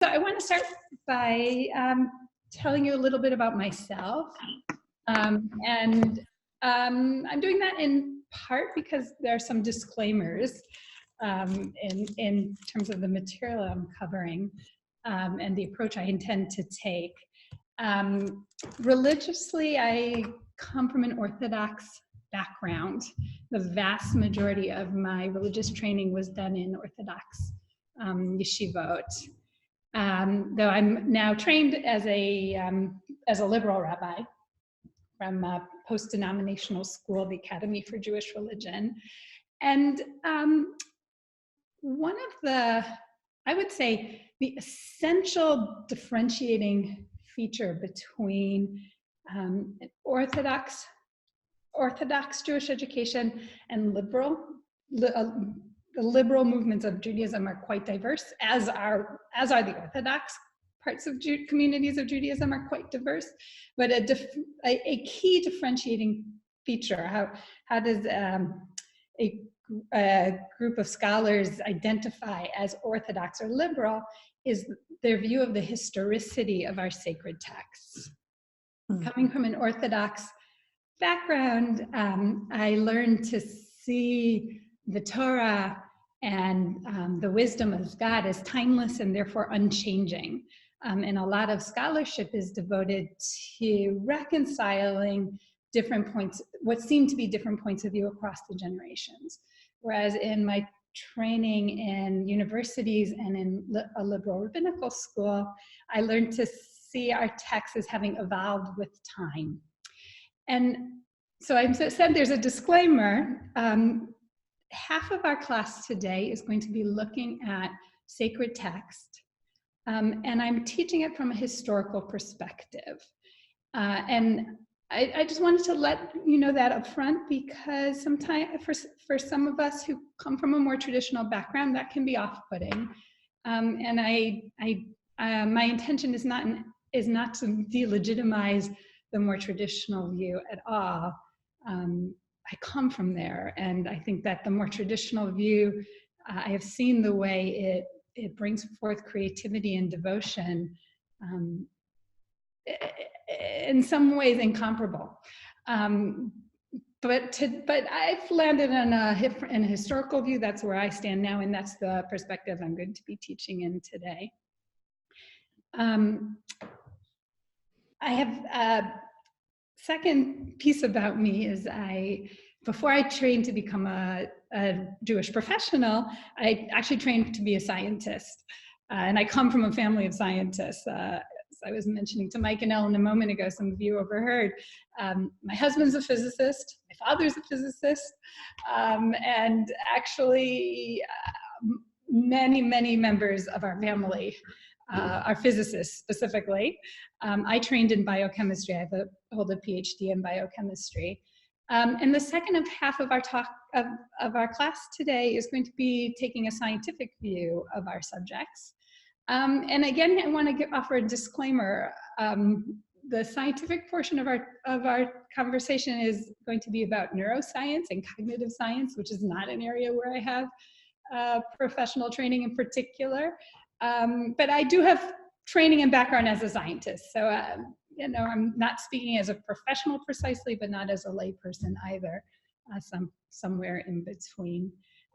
So I want to start by telling you a little bit about myself. I'm doing that in part because there are some disclaimers in terms of the material I'm covering and the approach I intend to take. Religiously, I come from an Orthodox background. The vast majority of my religious training was done in Orthodox yeshivot. Though I'm now trained as a liberal rabbi from a post-denominational school, the Academy for Jewish Religion. And one of the, I would say, the essential differentiating feature between Orthodox Jewish education and the liberal movements of Judaism are quite diverse, as are the Orthodox parts of communities of Judaism are quite diverse. But a key differentiating feature, how does a group of scholars identify as Orthodox or liberal, is their view of the historicity of our sacred texts. Coming from an Orthodox background, I learned to see the Torah and the wisdom of God is timeless and therefore unchanging. And a lot of scholarship is devoted to reconciling different points, what seem to be different points of view across the generations. Whereas in my training in universities and in a liberal rabbinical school, I learned to see our texts as having evolved with time. And so I said there's a disclaimer. Half of our class today is going to be looking at sacred text, and I'm teaching it from a historical perspective. And I just wanted to let you know that up front, because sometimes for some of us who come from a more traditional background, that can be off-putting. And my intention is not to delegitimize the more traditional view at all. I come from there, and I think that the more traditional view, I have seen the way it brings forth creativity and devotion, in some ways incomparable. But I've landed in a historical view. That's where I stand now, and that's the perspective I'm going to be teaching in today. I have second piece about me is before I trained to become a Jewish professional, I actually trained to be a scientist. And I come from a family of scientists. As I was mentioning to Mike and Ellen a moment ago, some of you overheard, my husband's a physicist, my father's a physicist, and actually many members of our family are physicists specifically. I trained in biochemistry. I hold a PhD in biochemistry. And the second half of our talk of our class today is going to be taking a scientific view of our subjects. And again, I want to offer a disclaimer. The scientific portion of our conversation is going to be about neuroscience and cognitive science, which is not an area where I have professional training in particular. But I do have training and background as a scientist. So, I'm not speaking as a professional precisely, but not as a layperson either, somewhere in between.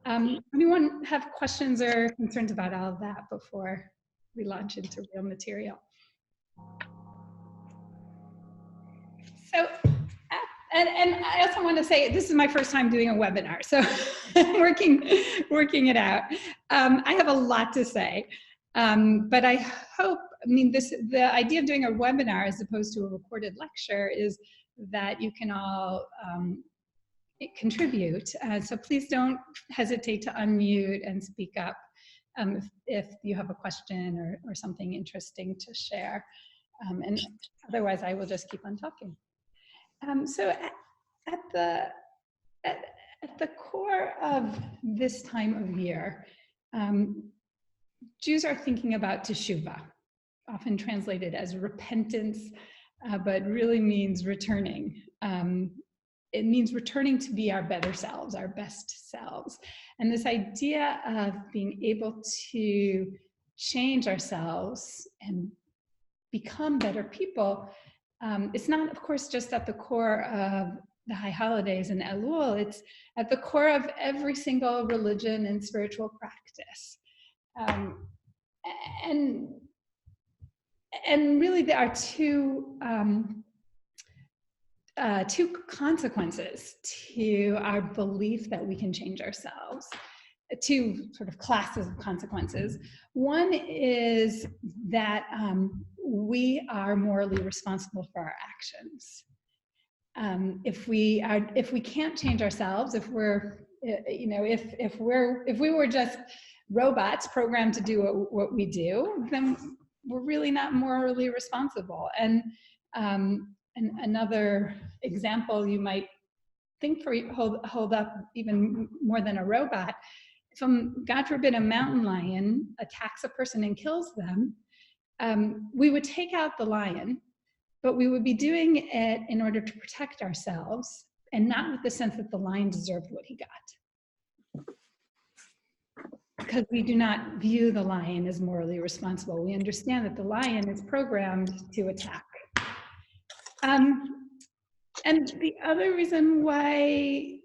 Anyone have questions or concerns about all of that before we launch into real material? So, and I also want to say, this is my first time doing a webinar, so I'm working it out. I have a lot to say. But I hope, the idea of doing a webinar as opposed to a recorded lecture is that you can all contribute. So please don't hesitate to unmute and speak up if you have a question or something interesting to share. And otherwise, I will just keep on talking. So at the core of this time of year, Jews are thinking about teshuvah, often translated as repentance, but really means returning. It means returning to be our better selves, our best selves. And this idea of being able to change ourselves and become better people, it's not, of course, just at the core of the high holidays and Elul. It's at the core of every single religion and spiritual practice. And really, there are two consequences to our belief that we can change ourselves. Two sort of classes of consequences. One is that we are morally responsible for our actions. If we can't change ourselves, if we were just robots programmed to do what we do, then we're really not morally responsible. And another example you might think hold up even more than a robot. If, God forbid, a mountain lion attacks a person and kills them, we would take out the lion, but we would be doing it in order to protect ourselves and not with the sense that the lion deserved what he got. Because we do not view the lion as morally responsible. We understand that the lion is programmed to attack. And the other reason why,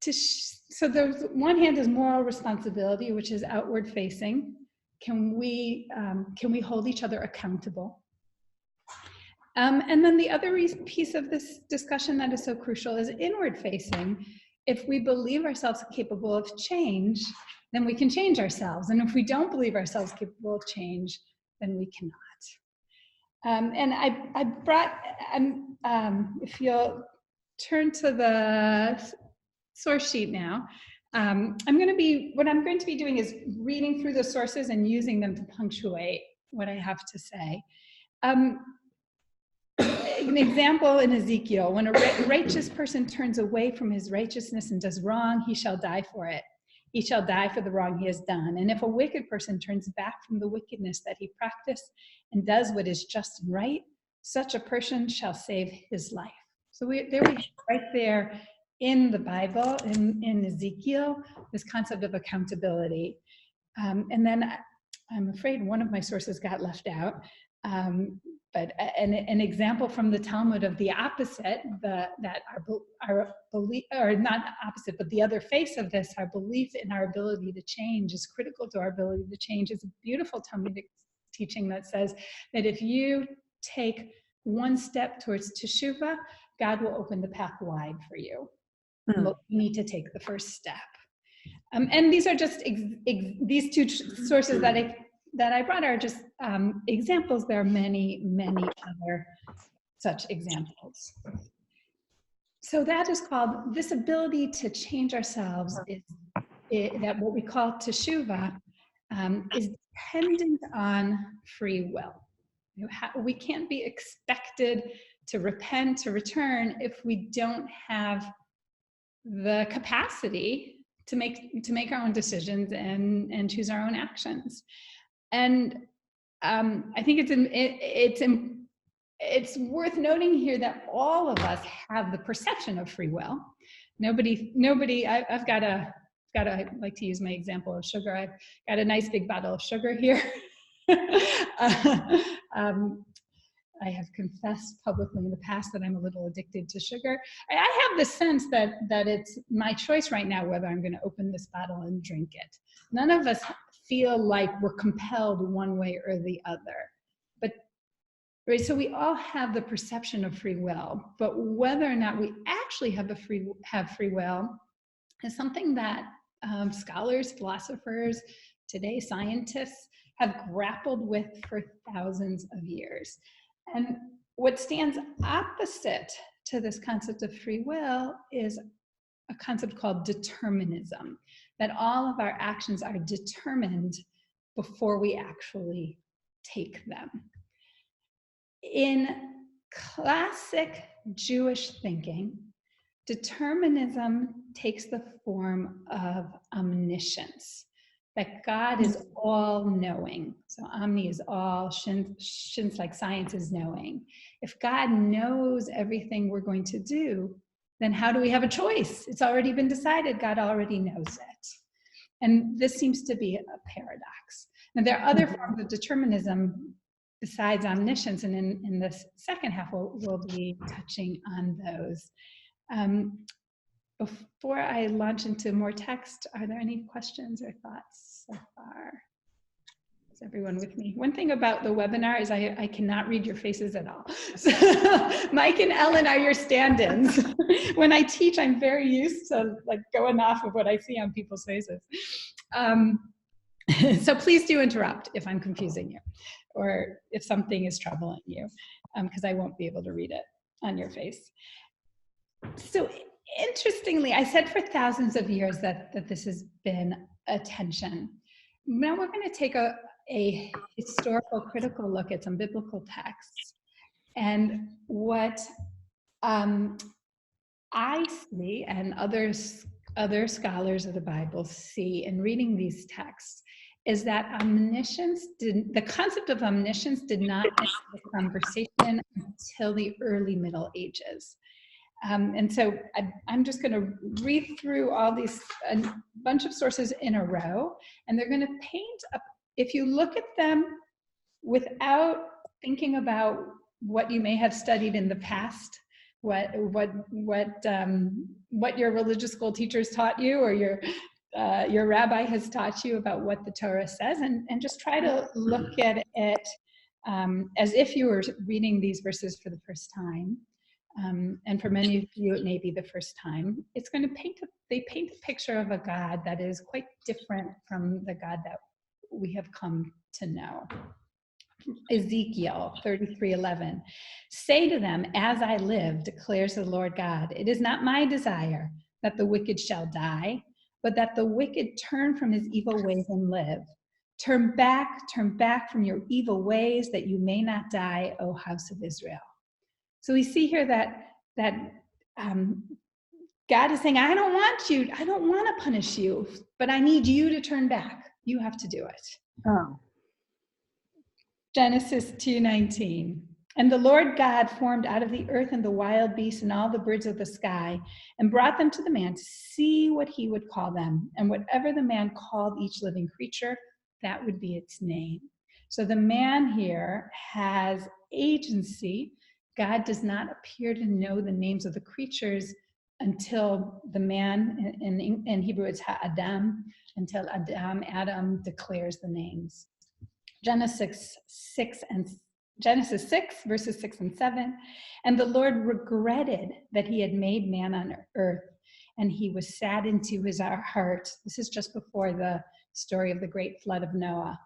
so there's one hand is moral responsibility, which is outward facing. Can we hold each other accountable? And then the other piece of this discussion that is so crucial is inward facing. If we believe ourselves capable of change, then we can change ourselves. And if we don't believe ourselves capable of change, then we cannot. And I brought, if you'll turn to the source sheet now, what I'm going to be doing is reading through the sources and using them to punctuate what I have to say. An example in Ezekiel: when a righteous person turns away from his righteousness and does wrong, he shall die for it. He shall die for the wrong he has done. And if a wicked person turns back from the wickedness that he practiced and does what is just and right, such a person shall save his life. So there we have right there in the Bible, in Ezekiel, this concept of accountability. And then I'm afraid one of my sources got left out. But an example from the Talmud of the opposite, that our belief, or not opposite, but the other face of this, our belief in our ability to change is critical to our ability to change. It's a beautiful Talmudic teaching that says that if you take one step towards teshuvah, God will open the path wide for you. You need to take the first step. And these are just these two sources that I brought are just examples. There are many, many other such examples. So that is called, this ability to change ourselves that what we call teshuvah is dependent on free will. We can't be expected to repent, to return, if we don't have the capacity to make our own decisions and choose our own actions. And I think it's worth noting here that all of us have the perception of free will. Nobody. I've got I like to use my example of sugar. I've got a nice big bottle of sugar here. I have confessed publicly in the past that I'm a little addicted to sugar. I have the sense that it's my choice right now whether I'm going to open this bottle and drink it. None of us feel like we're compelled one way or the other. But right, so we all have the perception of free will, but whether or not we actually have free will is something that scholars, philosophers, today scientists have grappled with for thousands of years. And what stands opposite to this concept of free will is a concept called determinism, that all of our actions are determined before we actually take them. In classic Jewish thinking, determinism takes the form of omniscience, that God is all-knowing. So omni is all, shin's like science is knowing. If God knows everything we're going to do, then how do we have a choice? It's already been decided. God already knows it. And this seems to be a paradox. Now, there are other forms of determinism besides omniscience, and in this second half, we'll be touching on those. Before I launch into more text, are there any questions or thoughts so far? Is everyone with me? One thing about the webinar is I cannot read your faces at all. So Mike and Ellen are your stand-ins. When I teach, I'm very used to like going off of what I see on people's faces. So please do interrupt if I'm confusing you or if something is troubling you, because I won't be able to read it on your face. So interestingly, I said for thousands of years that this has been a tension. Now we're going to take a historical critical look at some biblical texts. And what I see and other scholars of the Bible see in reading these texts is that the concept of omniscience did not enter the conversation until the early Middle Ages. And so I'm just going to read through all these, a bunch of sources in a row, and they're going to paint up, if you look at them without thinking about what you may have studied in the past, what your religious school teachers taught you, or your rabbi has taught you about what the Torah says, and just try to look at it as if you were reading these verses for the first time. And for many of you, it may be the first time. It's going to paint a picture of a God that is quite different from the God that we have come to know. Ezekiel 33:11. Say to them, as I live, declares the Lord God, it is not my desire that the wicked shall die, but that the wicked turn from his evil ways and live. Turn back from your evil ways, that you may not die, O house of Israel. So we see here that God is saying, I don't want to punish you, but I need you to turn back. You have to do it. Oh. Genesis 2:19. And the Lord God formed out of the earth and the wild beasts and all the birds of the sky, and brought them to the man to see what he would call them. And whatever the man called each living creature, that would be its name. So the man here has agency. God does not appear to know the names of the creatures until the man, in Hebrew it's Adam, until Adam declares the names. Genesis 6 verses 6 and 7. And the Lord regretted that he had made man on earth, and he was saddened to his heart. This is just before the story of the great flood of Noah.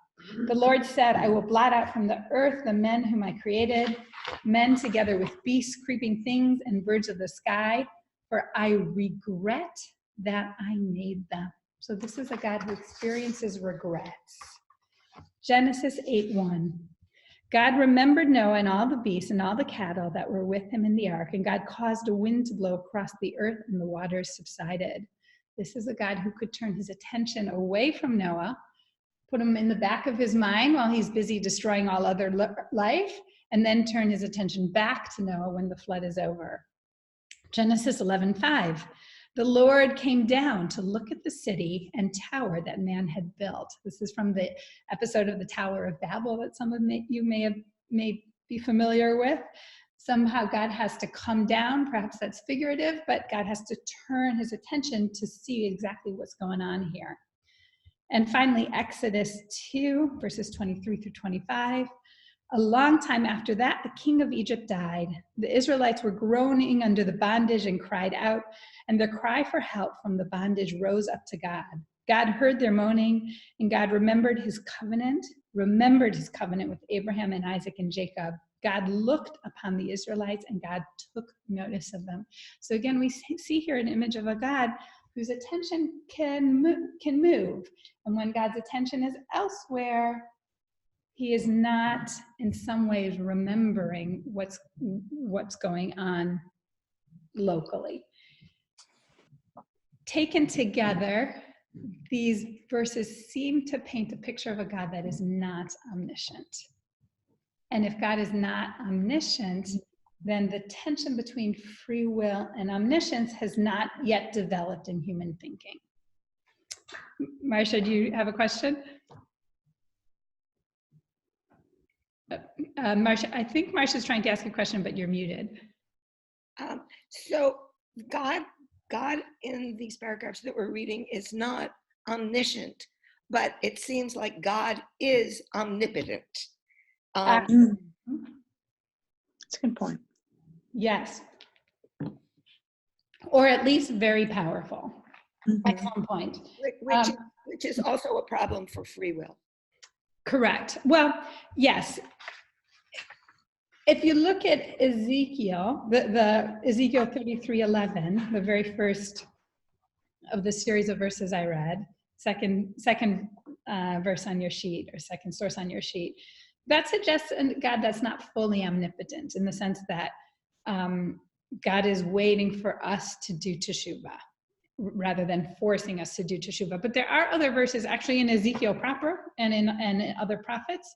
The Lord said, I will blot out from the earth the men whom I created, men together with beasts, creeping things, and birds of the sky, for I regret that I made them. So this is a God who experiences regrets. Genesis 8:1. God remembered Noah and all the beasts and all the cattle that were with him in the ark, and God caused a wind to blow across the earth, and the waters subsided. This is a God who could turn his attention away from Noah, put him in the back of his mind while he's busy destroying all other life, and then turn his attention back to Noah when the flood is over. Genesis 11:5. The Lord came down to look at the city and tower that man had built. This is from the episode of the Tower of Babel that some of you may be familiar with. Somehow God has to come down, perhaps that's figurative, but God has to turn his attention to see exactly what's going on here. And finally, Exodus 2, verses 23 through 25. A long time after that, the king of Egypt died. The Israelites were groaning under the bondage and cried out, and their cry for help from the bondage rose up to God. God heard their moaning, and God remembered his covenant with Abraham and Isaac and Jacob. God looked upon the Israelites, and God took notice of them. So again, we see here an image of a God whose attention can move. And when God's attention is elsewhere, he is not in some ways remembering what's going on locally. Taken together, these verses seem to paint a picture of a God that is not omniscient. And if God is not omniscient, then the tension between free will and omniscience has not yet developed in human thinking. Marcia, do you have a question? Marcia, I think Marcia's trying to ask a question, but you're muted. So God in these paragraphs that we're reading is not omniscient, but it seems like God is omnipotent. That's a good point. Yes. Or at least very powerful at some point. Which is also a problem for free will. Correct. Well, yes. If you look at Ezekiel, the Ezekiel 33:11, the very first of the series of verses I read, second verse on your sheet, or second source on your sheet, that suggests a God that's not fully omnipotent, in the sense that God is waiting for us to do teshuvah rather than forcing us to do teshuvah. But there are other verses, actually in Ezekiel proper and in other prophets,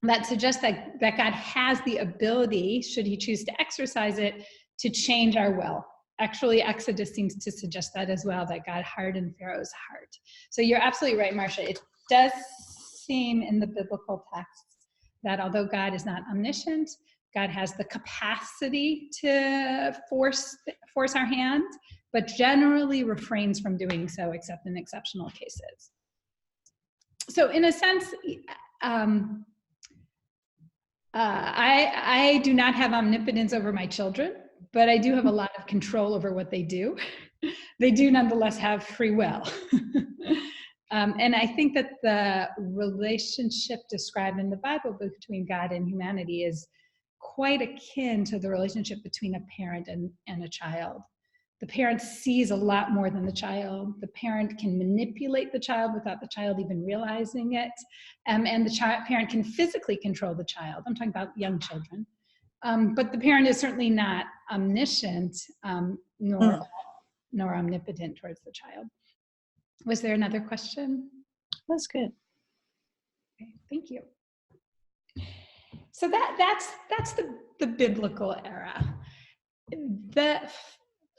that suggest that God has the ability, should he choose to exercise it, to change our will. Actually, Exodus seems to suggest that as well, that God hardened Pharaoh's heart. So you're absolutely right, Marcia. It does seem in the biblical texts that although God is not omniscient, God has the capacity to force our hand, but generally refrains from doing so except in exceptional cases. So in a sense, I do not have omnipotence over my children, but I do have a lot of control over what they do. They do nonetheless have free will. And I think that the relationship described in the Bible between God and humanity is quite akin to the relationship between a parent and a child. The parent sees a lot more than the child. The parent can manipulate the child without the child even realizing it. And the parent can physically control the child. I'm talking about young children. But the parent is certainly not omniscient, nor omnipotent towards the child. Was there another question? That's good. Okay, thank you. So that's the biblical era. The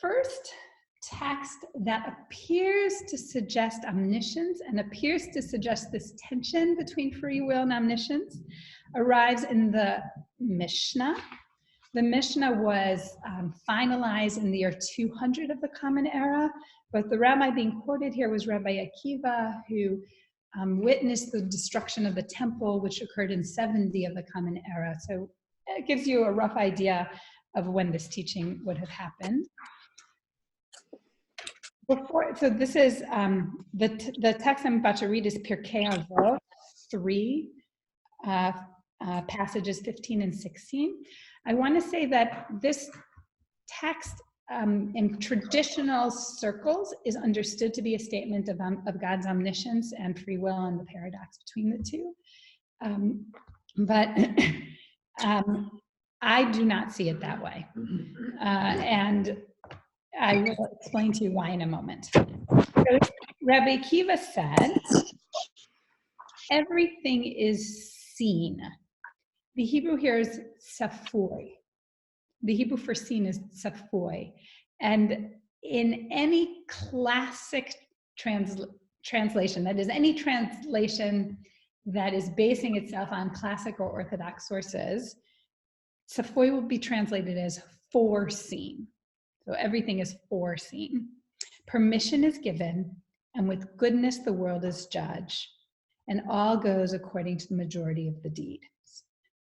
first text that appears to suggest omniscience and appears to suggest this tension between free will and omniscience arrives in the Mishnah. The Mishnah was finalized in the year 200 of the Common Era, but the rabbi being quoted here was Rabbi Akiva, who witnessed the destruction of the temple, which occurred in 70 of the Common Era. So it gives you a rough idea of when this teaching would have happened. So this is, the text I'm about to read is Pirkei Avot 3, passages 15 and 16. I want to say that this text in traditional circles is understood to be a statement of God's omniscience and free will and the paradox between the two. But I do not see it that way. And I will explain to you why in a moment. So Rabbi Akiva said, everything is seen. The Hebrew here is safoi. The Hebrew for seen is safoi. And in any classic translation, that is any translation that is basing itself on classic or Orthodox sources, safoi will be translated as foreseen. So everything is foreseen. Permission is given, and with goodness the world is judged, and all goes according to the majority of the deed.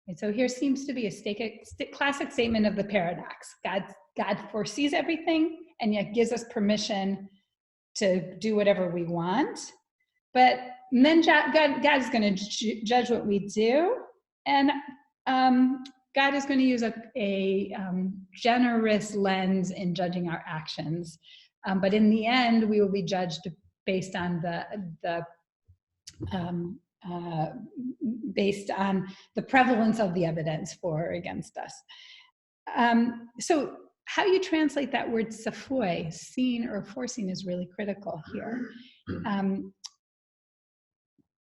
And so here seems to be a classic statement of the paradox. God foresees everything, and yet gives us permission to do whatever we want. But then God is going to judge what we do, and God is going to use a generous lens in judging our actions. But in the end, we will be judged based on based on the prevalence of the evidence for or against us. So how you translate that word safoi, seen or foreseen, is really critical here.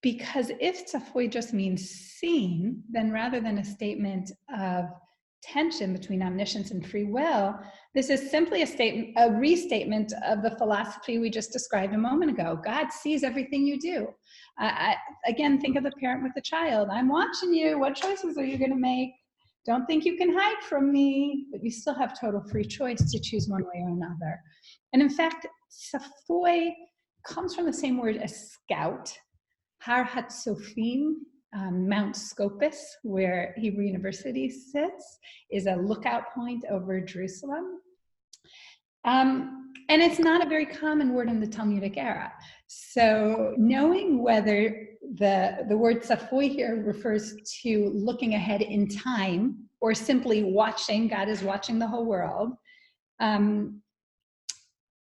Because if safoi just means seen, then rather than a statement of tension between omniscience and free will, this is simply a restatement of the philosophy we just described a moment ago. God sees everything you do. Again, think of the parent with the child. I'm watching you. What choices are you going to make? Don't think you can hide from me, but you still have total free choice to choose one way or another. And in fact, Safoi comes from the same word as scout. Har Hatzofim, Mount Scopus, where Hebrew University sits, is a lookout point over Jerusalem. And it's not a very common word in the Talmudic era. So knowing whether the word Safoi here refers to looking ahead in time or simply watching, God is watching the whole world.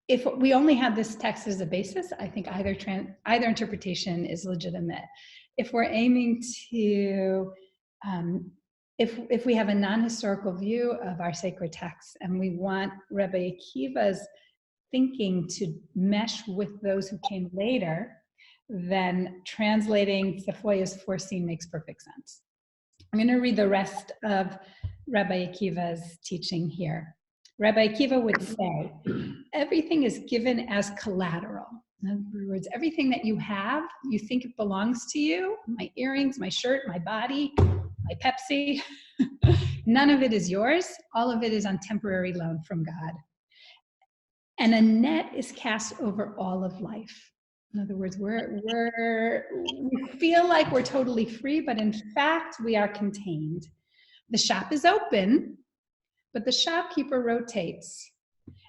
If we only have this text as a basis, I think either interpretation is legitimate. If we're aiming to, if we have a non-historical view of our sacred texts and we want Rabbi Akiva's thinking to mesh with those who came later, then translating Safoi as foreseen makes perfect sense. I'm going to read the rest of Rabbi Akiva's teaching here. Rabbi Akiva would say, everything is given as collateral. In other words, everything that you have, you think it belongs to you, my earrings, my shirt, my body, my Pepsi, none of it is yours. All of it is on temporary loan from God. And a net is cast over all of life. In other words, we feel like we're totally free, but in fact, we are contained. The shop is open, but the shopkeeper rotates,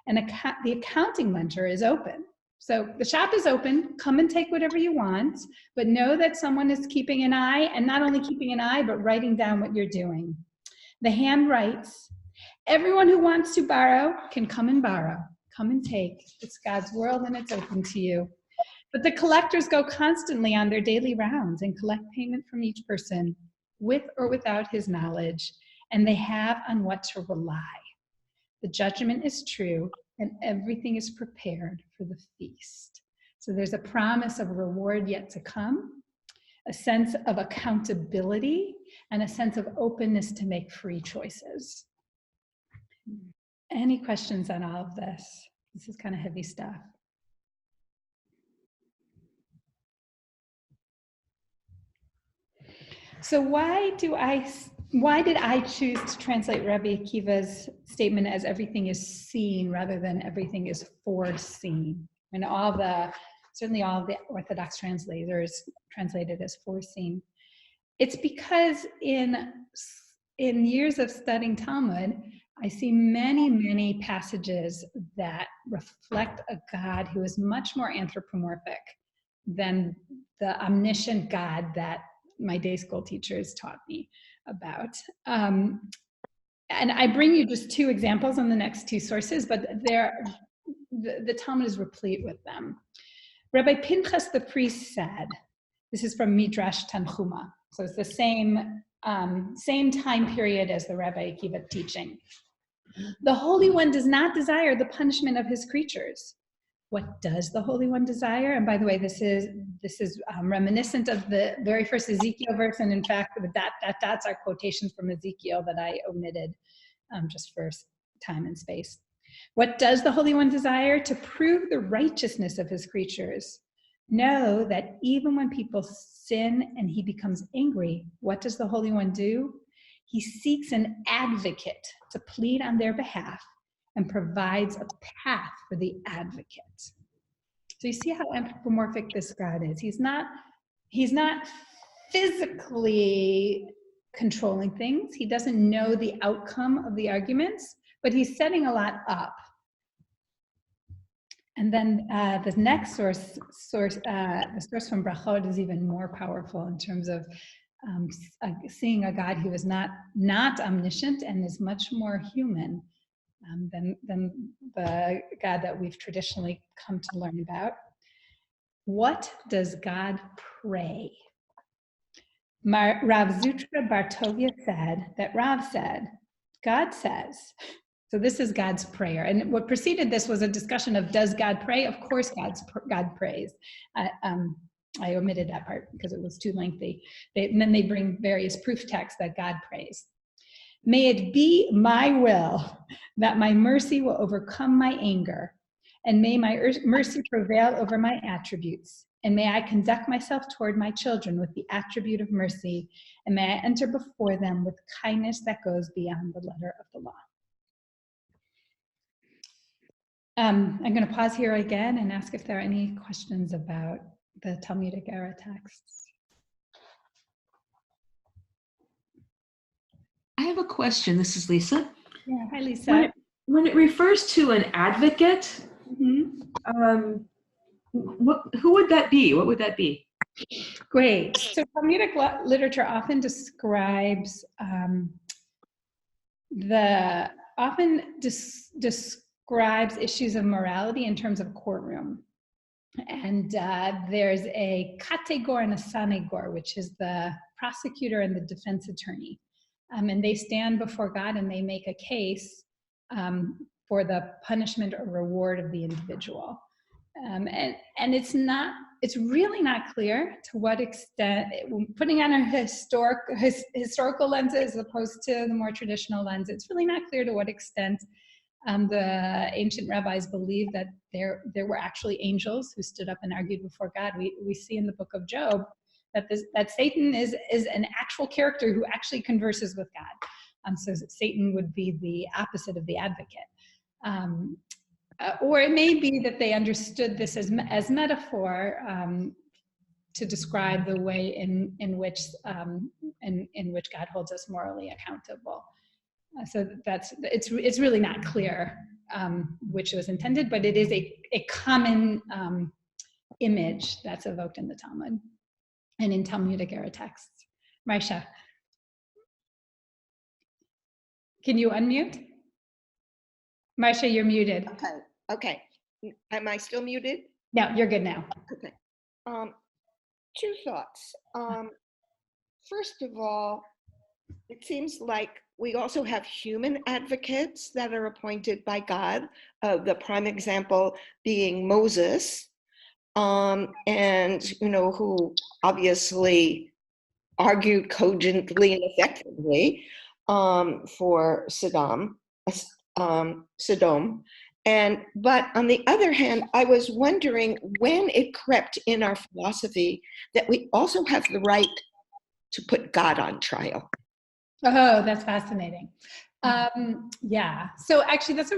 and the accounting ledger is open. So the shop is open, come and take whatever you want, but know that someone is keeping an eye, and not only keeping an eye, but writing down what you're doing. The hand writes, everyone who wants to borrow can come and borrow. Come and take. It's God's world and it's open to you. But the collectors go constantly on their daily rounds and collect payment from each person with or without his knowledge, and they have on what to rely. The judgment is true and everything is prepared for the feast. So there's a promise of reward yet to come, a sense of accountability, and a sense of openness to make free choices. Any questions on all of this? This is kind of heavy stuff. So why did I choose to translate Rabbi Akiva's statement as everything is seen rather than everything is foreseen? And certainly all of the Orthodox translators translate it as foreseen. It's because in years of studying Talmud, I see many, many passages that reflect a God who is much more anthropomorphic than the omniscient God that my day school teachers taught me about. And I bring you just two examples on the next two sources, but the Talmud is replete with them. Rabbi Pinchas the priest said, this is from Midrash Tanchuma, so it's the same time period as the Rabbi Akiva teaching. The Holy One does not desire the punishment of his creatures. What does the Holy One desire? And by the way, this is reminiscent of the very first Ezekiel verse, and in fact, that's our quotations from Ezekiel that I omitted just for time and space. What does the Holy One desire? To prove the righteousness of his creatures. Know that even when people sin and he becomes angry, what does the Holy One do? He seeks an advocate to plead on their behalf and provides a path for the advocate. So you see how anthropomorphic this God is. He's not physically controlling things. He doesn't know the outcome of the arguments, but he's setting a lot up. And then the next source, the source from Brachot is even more powerful in terms of seeing a God who is not omniscient and is much more human than the God that we've traditionally come to learn about. What does God pray? Rav Zutra Bartovia said that Rav said, God says, so this is God's prayer. And what preceded this was a discussion of, does God pray? Of course God prays. I omitted that part because it was too lengthy. And then they bring various proof texts that God prays. May it be my will that my mercy will overcome my anger, and may my mercy prevail over my attributes. And may I conduct myself toward my children with the attribute of mercy, and may I enter before them with kindness that goes beyond the letter of the law. I'm going to pause here again and ask if there are any questions about the Talmudic era texts. I have a question. This is Lisa. Yeah, hi, Lisa. When it refers to an advocate, who would that be? What would that be? Great. So Talmudic literature often describes describes issues of morality in terms of courtroom. And there's a kategor and a sanegor, which is the prosecutor and the defense attorney. And they stand before God and they make a case for the punishment or reward of the individual. And it's really not clear to what extent, putting on a historical lenses as opposed to the more traditional lens, it's really not clear to what extent the ancient rabbis believed that there were actually angels who stood up and argued before God. We see in the book of Job that Satan is an actual character who actually converses with God. So Satan would be the opposite of the advocate. Or it may be that they understood this as metaphor to describe the way in which God holds us morally accountable. So it's really not clear which was intended, but it is a common image that's evoked in the Talmud and in Talmudic era texts. Marsha, can you unmute? Marsha, you're muted. Okay. Am I still muted? No, you're good now. Okay. Two thoughts. First of all, it seems like we also have human advocates that are appointed by God. The prime example being Moses, and who obviously argued cogently and effectively for Sodom. But on the other hand, I was wondering when it crept in our philosophy that we also have the right to put God on trial. Oh, that's fascinating. Yeah. So actually, that's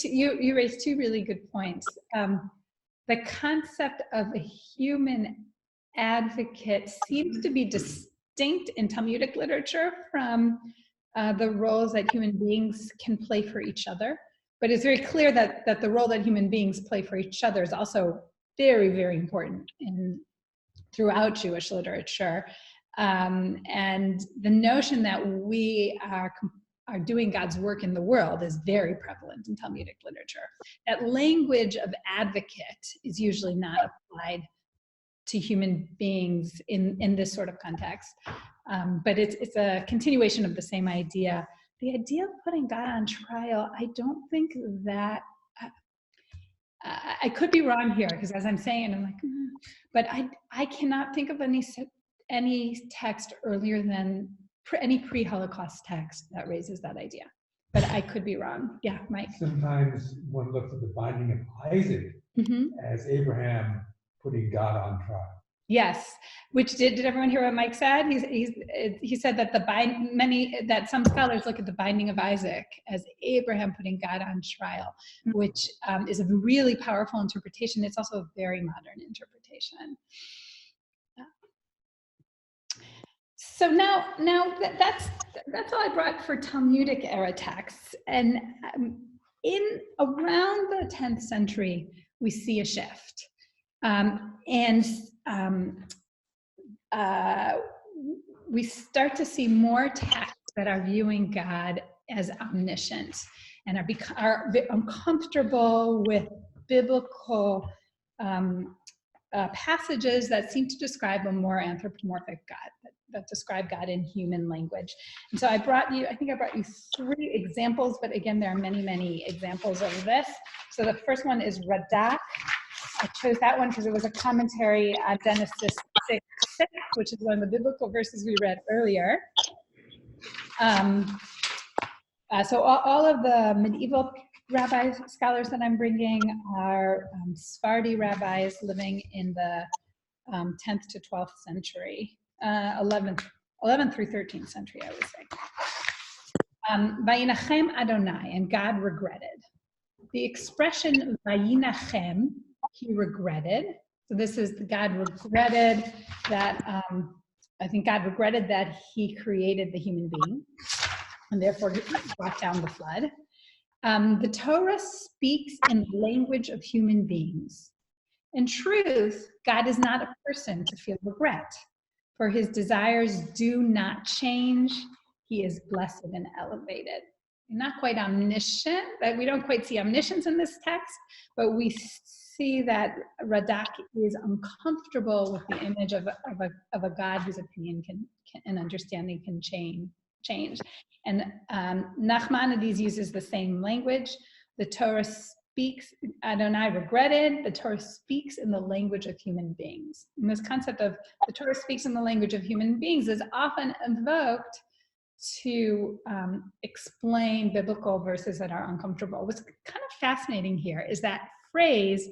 you raised two really good points. The concept of a human advocate seems to be distinct in Talmudic literature from the roles that human beings can play for each other. But it's very clear that the role that human beings play for each other is also very, very important throughout Jewish literature. And the notion that we are doing God's work in the world is very prevalent in Talmudic literature. That language of advocate is usually not applied to human beings in this sort of context. But it's a continuation of the same idea. The idea of putting God on trial, I don't think that, I could be wrong here, because as I'm saying, I'm like, but I cannot think of any text earlier than any pre-Holocaust text that raises that idea. But I could be wrong. Yeah, Mike. Sometimes one looks at the binding of Isaac as Abraham putting God on trial. Yes, which did everyone hear what Mike said? He said that that some scholars look at the binding of Isaac as Abraham putting God on trial, which is a really powerful interpretation. It's also a very modern interpretation. So now that's all I brought for Talmudic era texts, and in around the 10th century we see a shift. We start to see more texts that are viewing God as omniscient and are uncomfortable with biblical passages that seem to describe a more anthropomorphic God, that describe God in human language. And so I brought you 3 examples, but again, there are many, many examples of this. So the first one is Radak. I chose that one because it was a commentary on Genesis 6:6, which is one of the biblical verses we read earlier. So all of the medieval rabbis, scholars that I'm bringing are Sephardi rabbis living in the 10th to 12th century, 11th through 13th century, I would say. Vayinachem Adonai, and God regretted. The expression Vayinachem, he regretted. So this is God regretted that, I think God regretted that he created the human being and therefore brought down the flood. The Torah speaks in the language of human beings. In truth, God is not a person to feel regret, for his desires do not change. He is blessed and elevated. Not quite omniscient, but we don't quite see omniscience in this text, but we see that Radak is uncomfortable with the image of a God whose opinion and understanding can change. And Nachmanides uses the same language. The Torah speaks, Adonai regretted, the Torah speaks in the language of human beings. And this concept of the Torah speaks in the language of human beings is often invoked to explain biblical verses that are uncomfortable. What's kind of fascinating here is that phrase,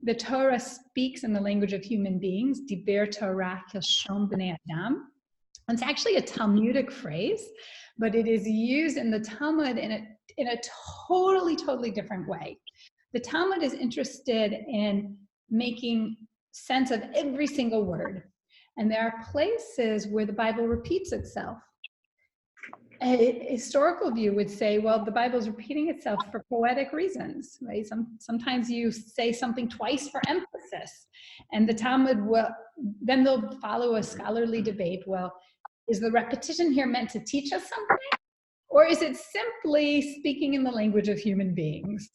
the Torah speaks in the language of human beings, Diber Torah Kilshon Bnei Adam. It's actually a Talmudic phrase, but it is used in the Talmud in a totally different way. The Talmud is interested in making sense of every single word. And there are places where the Bible repeats itself. A historical view would say, well, the Bible is repeating itself for poetic reasons, right? Sometimes you say something twice for emphasis, and the Talmud then they'll follow a scholarly debate. Well, is the repetition here meant to teach us something, or is it simply speaking in the language of human beings?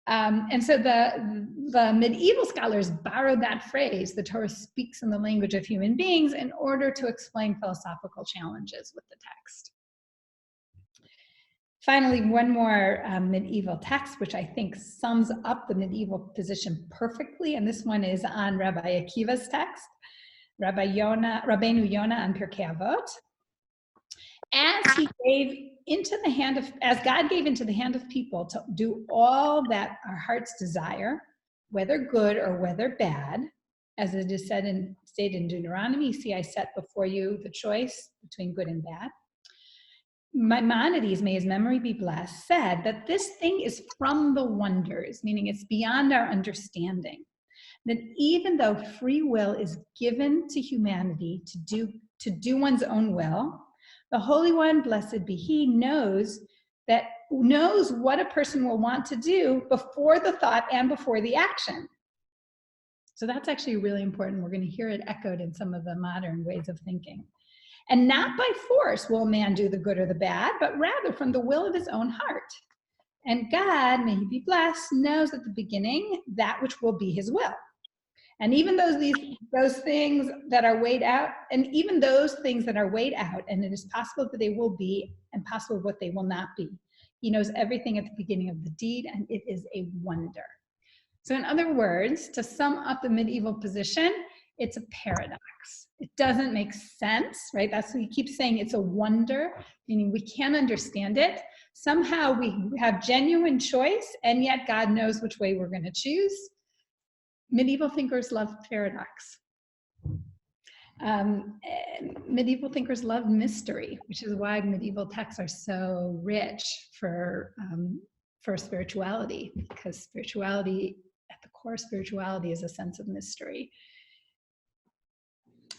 And so the medieval scholars borrowed that phrase, the Torah speaks in the language of human beings, in order to explain philosophical challenges with the text. Finally, one more medieval text, which I think sums up the medieval position perfectly, and this one is on Rabbi Akiva's text, Rabbeinu Yonah on Pirkei Avot. As God gave into the hand of people to do all that our hearts desire, whether good or whether bad, as it is stated in Deuteronomy, see, I set before you the choice between good and bad. Maimonides, may his memory be blessed, said that this thing is from the wonders, meaning it's beyond our understanding. That even though free will is given to humanity to do one's own will, the Holy One, blessed be he, knows what a person will want to do before the thought and before the action. So that's actually really important. We're going to hear it echoed in some of the modern ways of thinking. And not by force will man do the good or the bad, but rather from the will of his own heart. And God, may he be blessed, knows at the beginning that which will be his will. And even those things that are weighed out, and even those things that are weighed out, and it is possible that they will be, and possible what they will not be. He knows everything at the beginning of the deed, and it is a wonder. So in other words, to sum up the medieval position, it's a paradox. It doesn't make sense, right? That's what he keeps saying. It's a wonder, meaning we can't understand it. Somehow we have genuine choice, and yet God knows which way we're going to choose. Medieval thinkers love paradox. Medieval thinkers love mystery, which is why medieval texts are so rich for spirituality, because spirituality, at the core of spirituality, is a sense of mystery.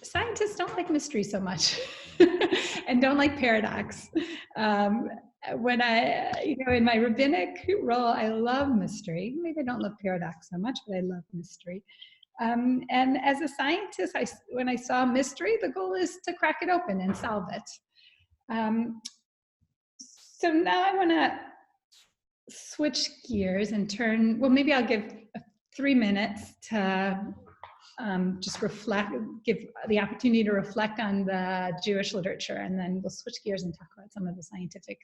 Scientists don't like mystery so much and don't like paradox. When in my rabbinic role, I love mystery. Maybe I don't love paradox so much, but I love mystery. And as a scientist, when I saw mystery, the goal is to crack it open and solve it. So now I want to switch gears and turn, well, maybe I'll give 3 minutes to just reflect, give the opportunity to reflect on the Jewish literature, and then we'll switch gears and talk about some of the scientific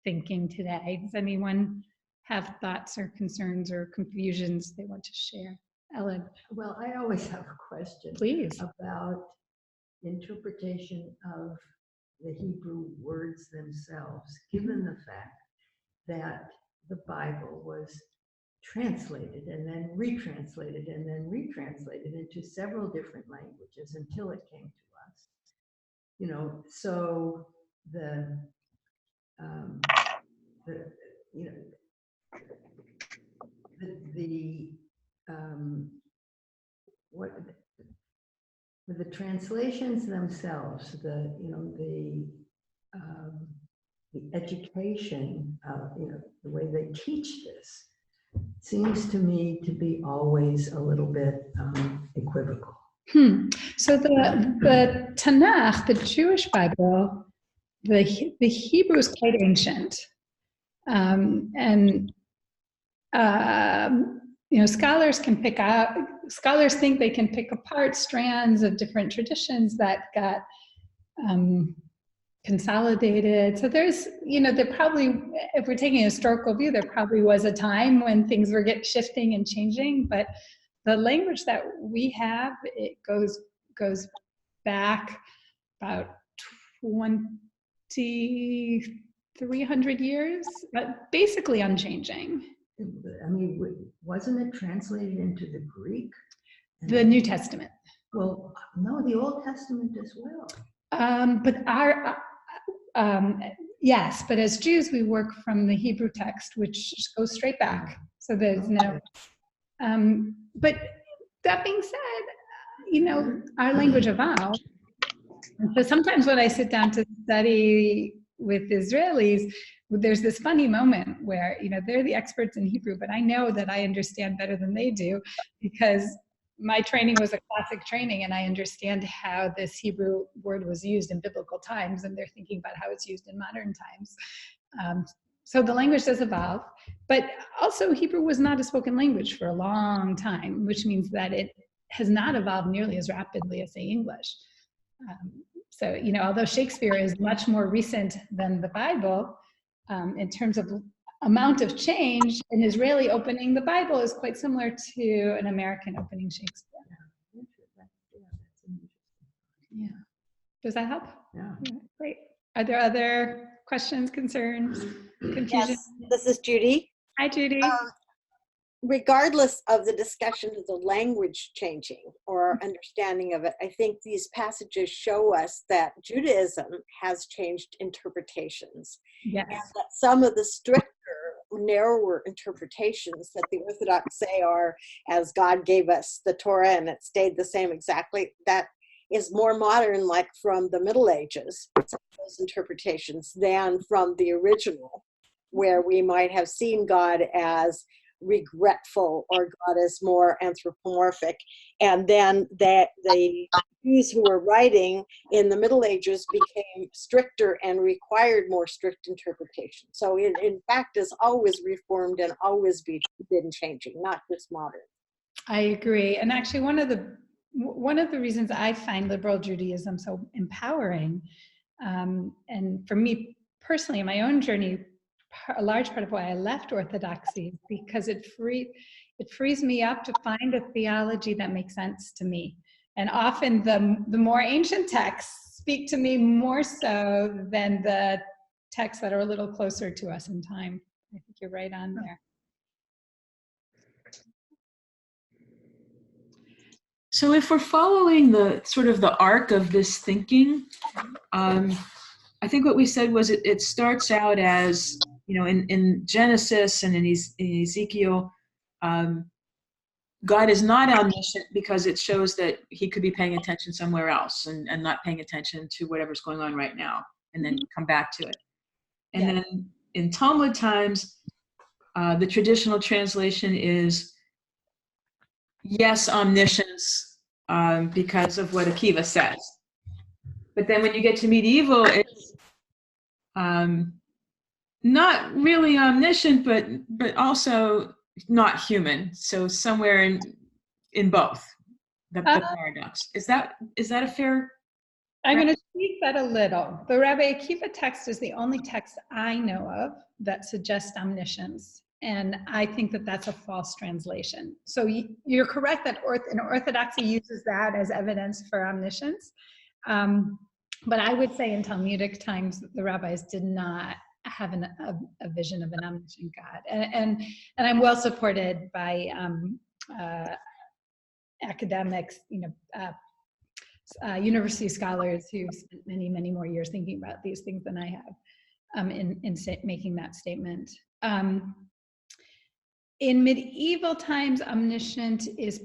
thinking today. Does anyone have thoughts or concerns or confusions they want to share? Ellen? Well, I always have a question. Please. About interpretation of the Hebrew words themselves, given the fact that the Bible was translated and then retranslated and then retranslated into several different languages until it came to us. You know, so the you know, what the translations themselves, the education, the way they teach this seems to me to be always a little bit equivocal. So the Tanakh, the Jewish Bible, the Hebrew is quite ancient, and scholars think they can pick apart strands of different traditions that got consolidated. So there's, there probably, if we're taking a historical view, there probably was a time when things were shifting and changing, but the language that we have, it goes back about 2,300 years, but basically unchanging. I mean, wasn't it translated into the Greek? The New Testament. Well, no, the Old Testament as well. But yes, but as Jews, we work from the Hebrew text, which goes straight back. So there's no, but that being said, our language evolved. And so sometimes when I sit down to study with Israelis, there's this funny moment where, they're the experts in Hebrew, but I know that I understand better than they do because my training was a classic training and I understand how this Hebrew word was used in biblical times and they're thinking about how it's used in modern times. So the language does evolve, but also Hebrew was not a spoken language for a long time, which means that it has not evolved nearly as rapidly as, say, English. So, although Shakespeare is much more recent than the Bible, in terms of amount of change, an Israeli opening the Bible is quite similar to an American opening Shakespeare. Yeah. Does that help? Yeah. Great. Are there other questions, concerns, confusion? Yes, this is Judy. Hi, Judy. Regardless of the discussion of the language changing or our understanding of it, I think these passages show us that Judaism has changed interpretations. Yes. And that some of the stricter, narrower interpretations that the Orthodox say are as God gave us the Torah and it stayed the same exactly, that is more modern, like from the Middle Ages, those interpretations, than from the original, where we might have seen God as regretful or God is more anthropomorphic. And then that the Jews who were writing in the Middle Ages became stricter and required more strict interpretation. So it in fact is always reformed and always been changing, not just modern. I agree. And actually one of the reasons I find liberal Judaism so empowering, and for me personally in my own journey, a large part of why I left Orthodoxy, because it frees me up to find a theology that makes sense to me. And often the more ancient texts speak to me more so than the texts that are a little closer to us in time. I think you're right on there. So if we're following the sort of the arc of this thinking, I think what we said was it starts out as, in Genesis and in Ezekiel, God is not omniscient because it shows that he could be paying attention somewhere else and not paying attention to whatever's going on right now and then come back to it. And then in Talmud times, the traditional translation is, yes, omniscience, because of what Akiva says. But then when you get to medieval, it's not really omniscient, but also not human. So somewhere in both, the paradox. Is that a fair? I'm going to tweak that a little. The Rabbi Akiva text is the only text I know of that suggests omniscience. And I think that that's a false translation. So you're correct that Orthodoxy uses that as evidence for omniscience. But I would say in Talmudic times, the rabbis did not have a vision of an omniscient God, and I'm well supported by academics, university scholars who've spent many more years thinking about these things than I have in making that statement. In medieval times, omniscient is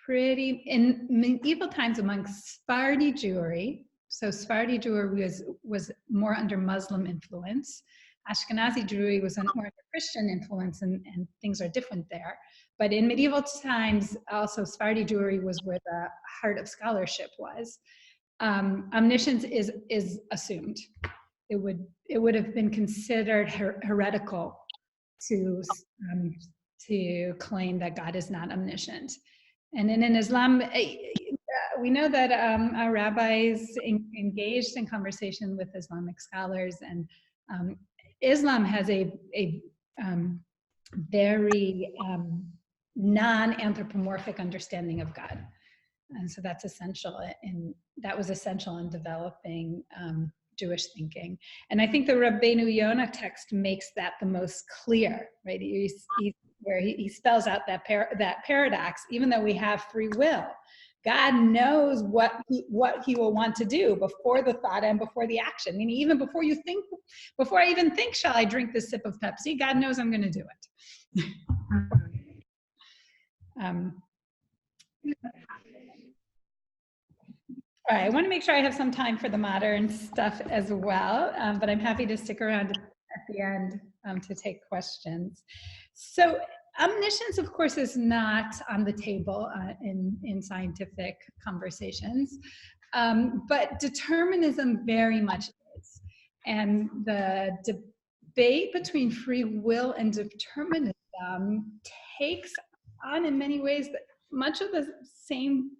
in medieval times among Sephardi Jewry. So Sephardi Jewry was more under Muslim influence. Ashkenazi Jewry was more under Christian influence, and things are different there. But in medieval times, also Sephardi Jewry was where the heart of scholarship was. Omniscience is assumed. It would have been considered heretical to claim that God is not omniscient. And then in Islam, we know that our rabbis engaged in conversation with Islamic scholars, and Islam has a very non-anthropomorphic understanding of God. And so that's essential, and that was essential in developing Jewish thinking. And I think the Rabbeinu Yonah text makes that the most clear, right? Where he spells out that paradox. Even though we have free will, God knows what he will want to do before the thought and before the action. I mean, even before I even think, shall I drink this sip of Pepsi? God knows I'm going to do it. All right, I want to make sure I have some time for the modern stuff as well, but I'm happy to stick around at the end to take questions. So omniscience, of course, is not on the table in scientific conversations, but determinism very much is. And the debate between free will and determinism takes on, in many ways, much of the same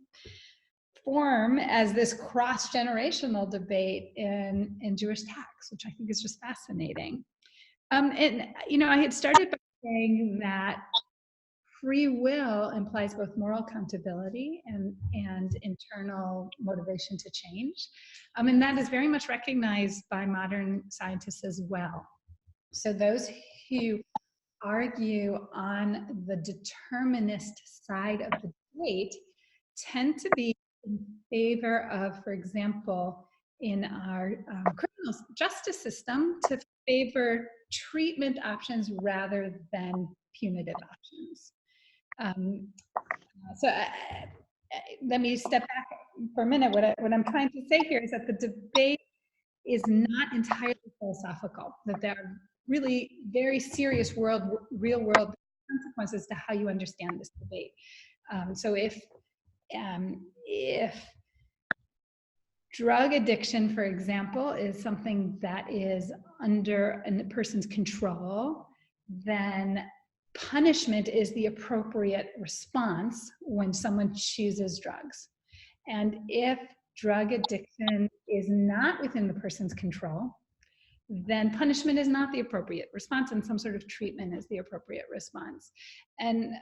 form as this cross-generational debate in Jewish texts, which I think is just fascinating. And I had started by saying that free will implies both moral accountability and internal motivation to change. And that is very much recognized by modern scientists as well. So those who argue on the determinist side of the debate tend to be in favor of, for example, in our criminal justice system, to favor treatment options rather than punitive options. Let me step back for a minute. What I'm trying to say here is that the debate is not entirely philosophical, that there are really very serious real world consequences to how you understand this debate. So if drug addiction, for example, is something that is under a person's control, then punishment is the appropriate response when someone chooses drugs. And if drug addiction is not within the person's control, then punishment is not the appropriate response, and some sort of treatment is the appropriate response. And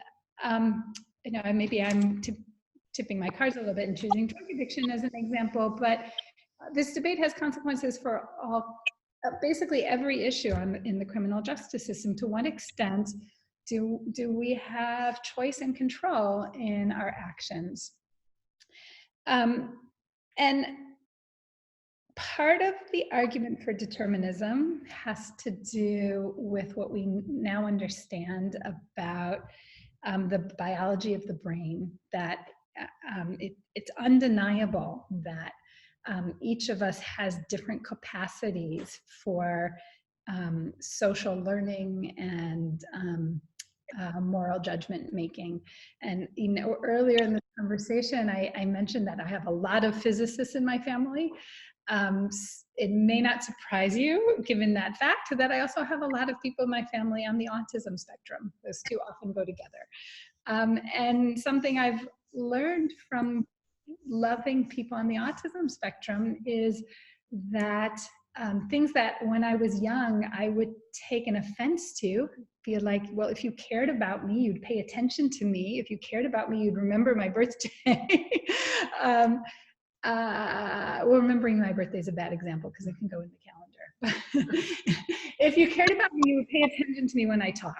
maybe I'm tipping my cards a little bit and choosing drug addiction as an example, but this debate has consequences for basically every issue in the criminal justice system. To what extent do we have choice and control in our actions? And part of the argument for determinism has to do with what we now understand about the biology of the brain, that it's undeniable that each of us has different capacities for social learning and moral judgment making. And earlier in the conversation, I mentioned that I have a lot of physicists in my family. It may not surprise you, given that fact, that I also have a lot of people in my family on the autism spectrum. Those two often go together. And something I've learned from loving people on the autism spectrum is that things that when I was young, I would take an offense to, feel like, well, if you cared about me, you'd pay attention to me. If you cared about me, you'd remember my birthday. well, remembering my birthday is a bad example because it can go in the calendar. If you cared about me, you would pay attention to me when I talk,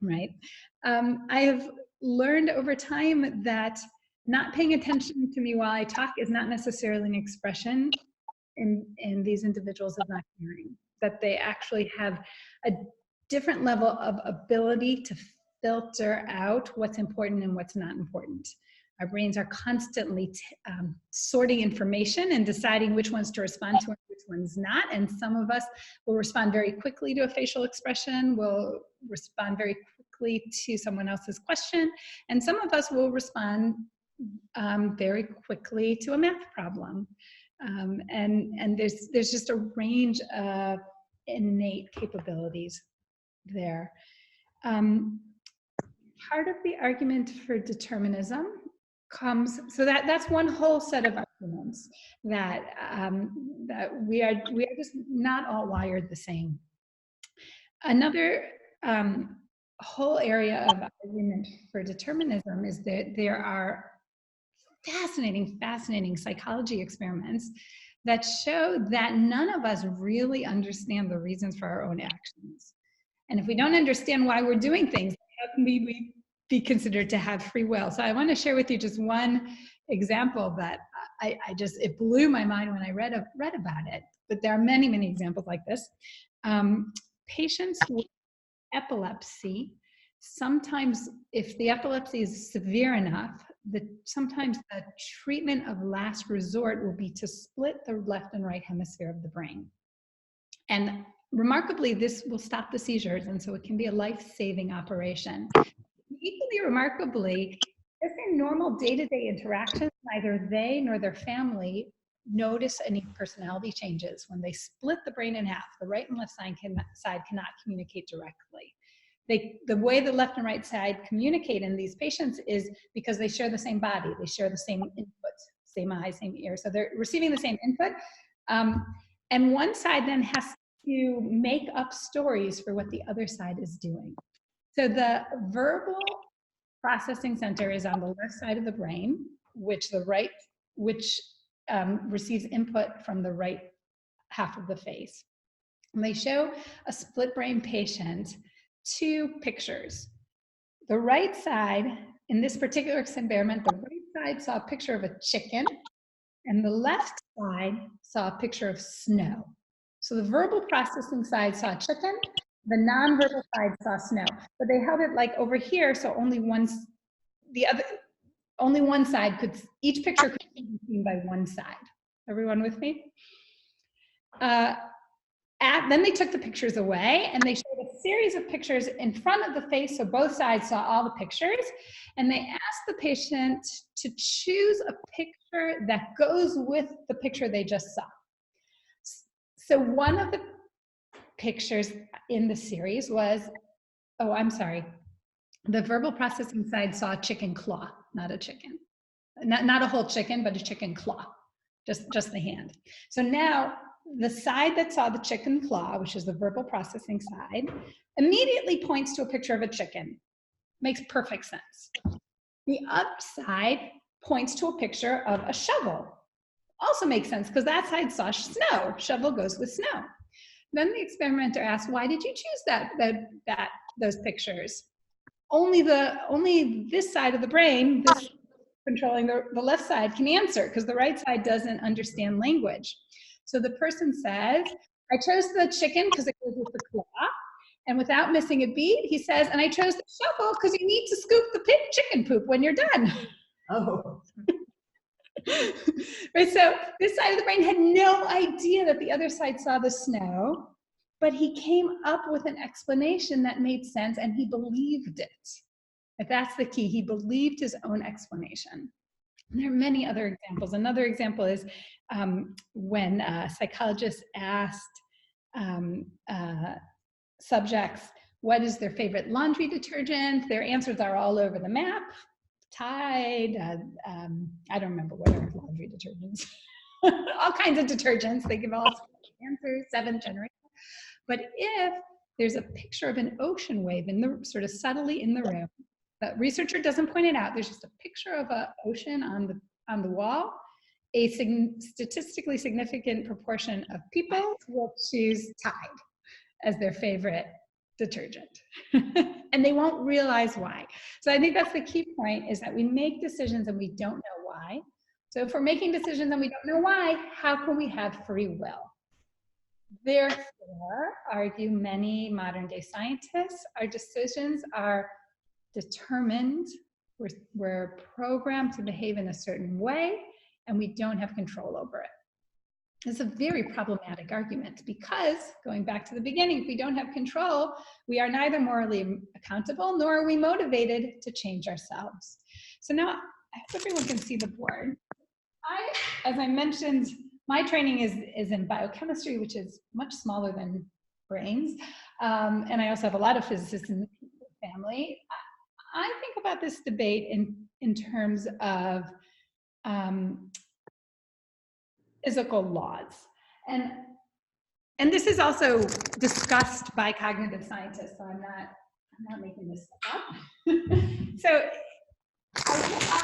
right? I have learned over time that not paying attention to me while I talk is not necessarily an expression in these individuals of not caring, that they actually have a different level of ability to filter out what's important and what's not important. Our brains are constantly sorting information and deciding which ones to respond to and which ones not. And some of us will respond very quickly to a facial expression, will respond very quickly to someone else's question, and some of us will respond very quickly to a math problem. And there's just a range of innate capabilities there. Part of the argument for determinism comes, so that's one whole set of arguments that that we are just not all wired the same. Another whole area of argument for determinism is that there are fascinating psychology experiments that show that none of us really understand the reasons for our own actions. And if we don't understand why we're doing things, how can we be considered to have free will? So I want to share with you just one example that it blew my mind when I read about it. But there are many examples like this. Patients with epilepsy, sometimes if the epilepsy is severe enough, sometimes the treatment of last resort will be to split the left and right hemisphere of the brain. And remarkably, this will stop the seizures, and so it can be a life-saving operation. Equally remarkably, if in normal day-to-day interactions, neither they nor their family notice any personality changes. When they split the brain in half, the right and left side cannot communicate directly. The way the left and right side communicate in these patients is because they share the same body, they share the same input, same eye, same ear, so they're receiving the same input. And one side then has to make up stories for what the other side is doing. So the verbal processing center is on the left side of the brain, which receives input from the right half of the face. And they show a split brain patient two pictures. The right side, in this particular experiment, the right side saw a picture of a chicken, and the left side saw a picture of snow. So the verbal processing side saw chicken, the nonverbal side saw snow, but they held it like over here, so only one side could, each picture could be seen by one side. Everyone with me? Then they took the pictures away and they showed a series of pictures in front of the face, so both sides saw all the pictures, and they asked the patient to choose a picture that goes with the picture they just saw. So one of the pictures in the series was, oh, I'm sorry, the verbal processing side saw a chicken claw, not a chicken. Not a whole chicken, but a chicken claw, just the hand. So now, the side that saw the chicken claw, which is the verbal processing side, immediately points to a picture of a chicken. Makes perfect sense. The other side points to a picture of a shovel. Also makes sense because that side saw snow. Shovel goes with snow. Then the experimenter asked, why did you choose those pictures? Only this side of the brain, this controlling the left side, can answer because the right side doesn't understand language. So the person says, I chose the chicken because it goes with the claw. And without missing a beat, he says, and I chose the shovel because you need to scoop the chicken poop when you're done. Oh. Right, so this side of the brain had no idea that the other side saw the snow, but he came up with an explanation that made sense and he believed it. If that's the key, he believed his own explanation. And there are many other examples. Another example is when psychologists asked subjects, what is their favorite laundry detergent? Their answers are all over the map. Tide, I don't remember what are laundry detergents. All kinds of detergents, they give all answers, 7 generations. But if there's a picture of an ocean wave sort of subtly in the room, the researcher doesn't point it out, there's just a picture of an ocean on the wall, statistically significant proportion of people will choose Tide as their favorite detergent. And they won't realize why. So I think that's the key point, is that we make decisions and we don't know why. So if we're making decisions and we don't know why, how can we have free will? Therefore, argue many modern day scientists, our decisions are determined. We're programmed to behave in a certain way, and we don't have control over it. It's a very problematic argument because, going back to the beginning, if we don't have control, we are neither morally accountable nor are we motivated to change ourselves. So now, I hope everyone can see the board. As I mentioned, my training is in biochemistry, which is much smaller than brains. And I also have a lot of physicists in the family. I think about this debate in terms of physical laws. And this is also discussed by cognitive scientists, so I'm not making this up. So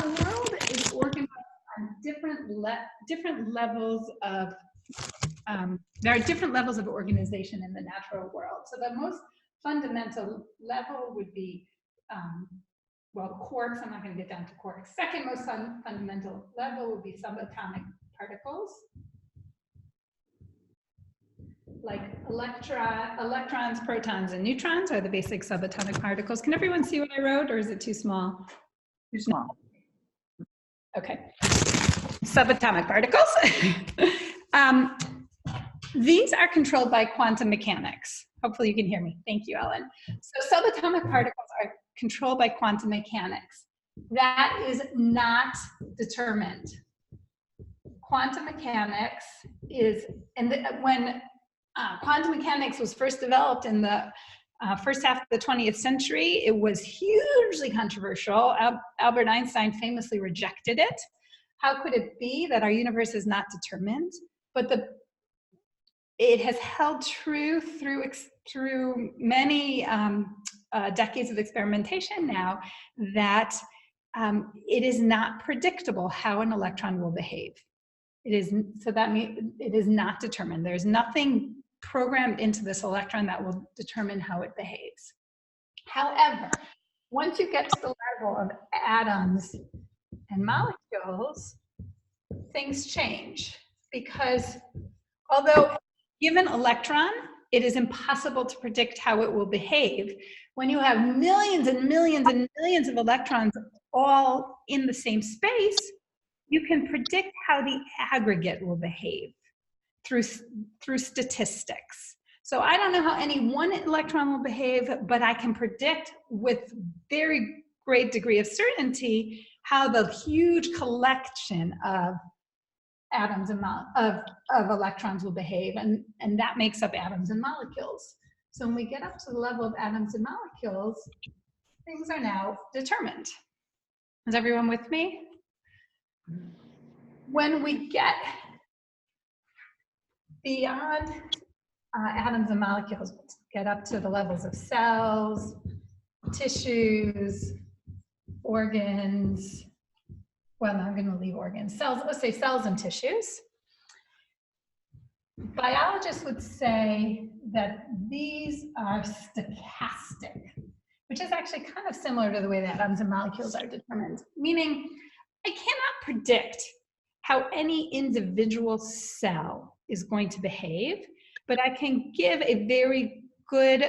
our world is organized on different levels of, there are different levels of organization in the natural world. So the most fundamental level would be, well, quarks. I'm not going to get down to quarks. Second most fundamental level would be subatomic particles, like electrons, protons, and neutrons are the basic subatomic particles. Can everyone see what I wrote, or is it too small? Too small. Okay. Subatomic particles. These are controlled by quantum mechanics. Hopefully you can hear me. Thank you, Ellen. So subatomic particles are controlled by quantum mechanics. That is not determined. Quantum mechanics is, when quantum mechanics was first developed in the first half of the 20th century, it was hugely controversial. Albert Einstein famously rejected it. How could it be that our universe is not determined? But it has held true through many decades of experimentation now, that it is not predictable how an electron will behave. It is, so that means it is not determined. There's nothing programmed into this electron that will determine how it behaves. However, once you get to the level of atoms and molecules, things change, because although given electron, it is impossible to predict how it will behave. When you have millions and millions and millions of electrons all in the same space, you can predict how the aggregate will behave through statistics. So I don't know how any one electron will behave, but I can predict with very great degree of certainty how the huge collection of atoms and of electrons will behave, and that makes up atoms and molecules. So when we get up to the level of atoms and molecules, things are now determined. Is everyone with me? When we get beyond atoms and molecules, get up to the levels of cells, tissues, organs. Well, no, I'm going to leave organs. Cells, let's say cells and tissues. Biologists would say that these are stochastic, which is actually kind of similar to the way that atoms and molecules are determined. Meaning, I cannot predict how any individual cell is going to behave, but I can give a very good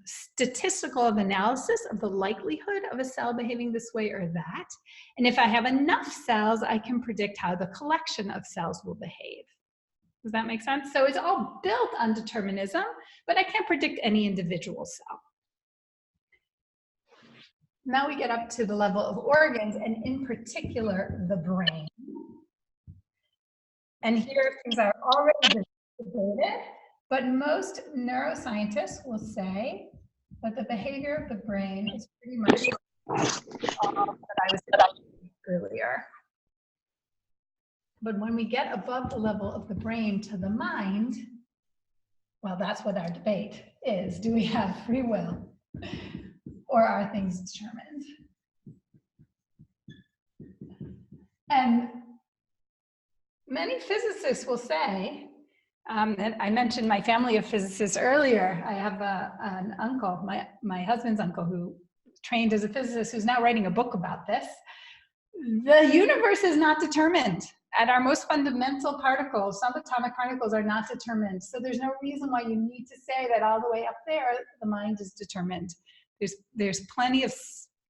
statistical analysis of the likelihood of a cell behaving this way or that. And if I have enough cells, I can predict how the collection of cells will behave. Does that make sense? So it's all built on determinism, but I can't predict any individual cell. Now we get up to the level of organs, and in particular, the brain. And here things are already debated, but most neuroscientists will say that the behavior of the brain is pretty much all that I was saying earlier. But when we get above the level of the brain to the mind, well, that's what our debate is. Do we have free will, or are things determined? And many physicists will say, and I mentioned my family of physicists earlier. I have an uncle, my husband's uncle, who trained as a physicist, who's now writing a book about this. The universe is not determined. At our most fundamental particles, subatomic particles are not determined. So there's no reason why you need to say that all the way up there, the mind is determined. There's plenty of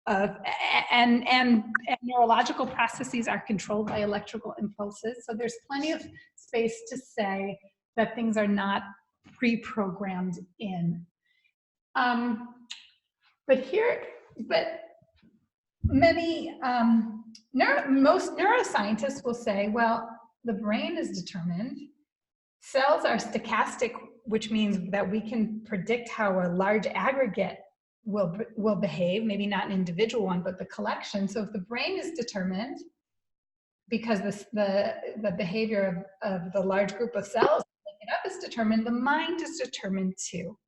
and neurological processes are controlled by electrical impulses. So there's plenty of space to say that things are not pre-programmed in. But many, most neuroscientists will say, well, the brain is determined. Cells are stochastic, which means that we can predict how a large aggregate will behave, maybe not an individual one, but the collection. So if the brain is determined, because the behavior of the large group of cells making it up is determined, the mind is determined too.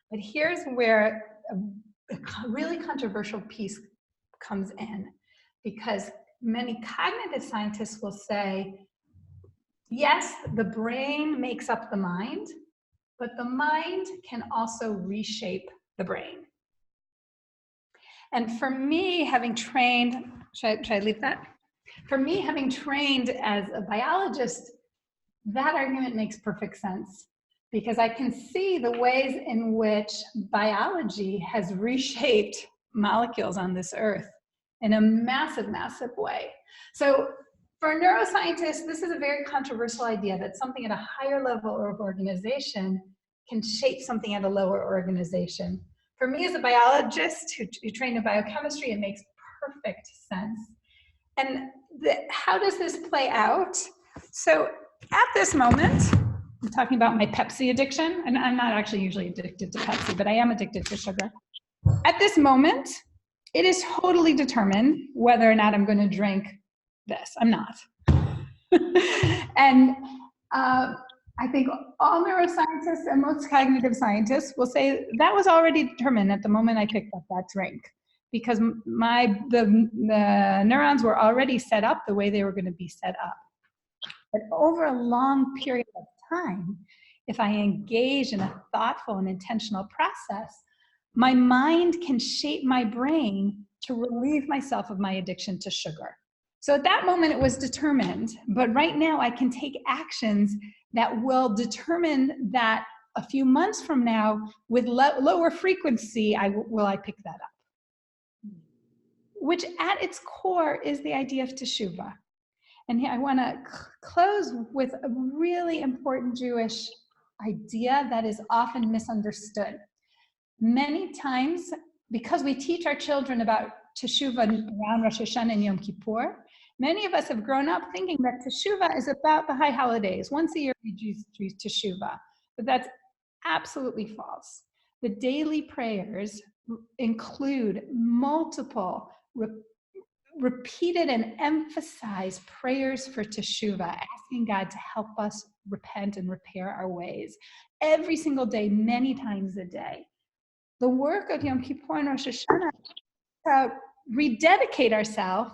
But here's where a really controversial piece comes in, because many cognitive scientists will say, yes, the brain makes up the mind, but the mind can also reshape the brain. And for me, having trained, should I leave that? For me, having trained as a biologist, that argument makes perfect sense, because I can see the ways in which biology has reshaped molecules on this earth in a massive, massive way. So for neuroscientists, this is a very controversial idea that something at a higher level of organization can shape something at a lower organization. For me as a biologist who trained in biochemistry, it makes perfect sense. And how does this play out? So at this moment, I'm talking about my Pepsi addiction, and I'm not actually usually addicted to Pepsi, but I am addicted to sugar. At this moment, it is totally determined whether or not I'm going to drink this. I'm not. And I think all neuroscientists and most cognitive scientists will say that was already determined at the moment I picked up that drink, because the neurons were already set up the way they were going to be set up. But over a long period of time, if I engage in a thoughtful and intentional process, my mind can shape my brain to relieve myself of my addiction to sugar. So at that moment, it was determined, but right now I can take actions that will determine that a few months from now, with lower frequency, will I pick that up? Which at its core is the idea of teshuvah. And I want to close with a really important Jewish idea that is often misunderstood. Many times, because we teach our children about teshuvah around Rosh HaShana and Yom Kippur, many of us have grown up thinking that teshuvah is about the high holidays. Once a year we do teshuvah, but that's absolutely false. The daily prayers include multiple repeated and emphasized prayers for teshuvah, asking God to help us repent and repair our ways every single day, many times a day. The work of Yom Kippur and Rosh HaShana is to rededicate ourselves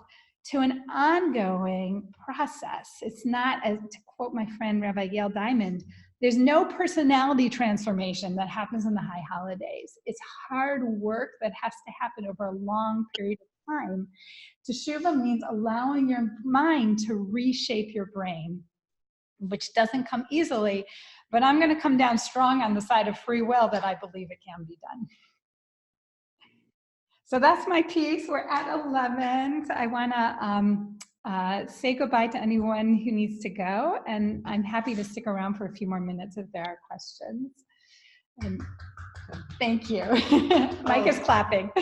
to an ongoing process. It's not, as to quote my friend Rabbi Gail Diamond, there's no personality transformation that happens in the high holidays. It's hard work that has to happen over a long period of time. Teshuvah means allowing your mind to reshape your brain, which doesn't come easily, but I'm going to come down strong on the side of free will that I believe it can be done. So that's my piece. We're at 11. So I want to say goodbye to anyone who needs to go, and I'm happy to stick around for a few more minutes if there are questions. And thank you. Mike is clapping.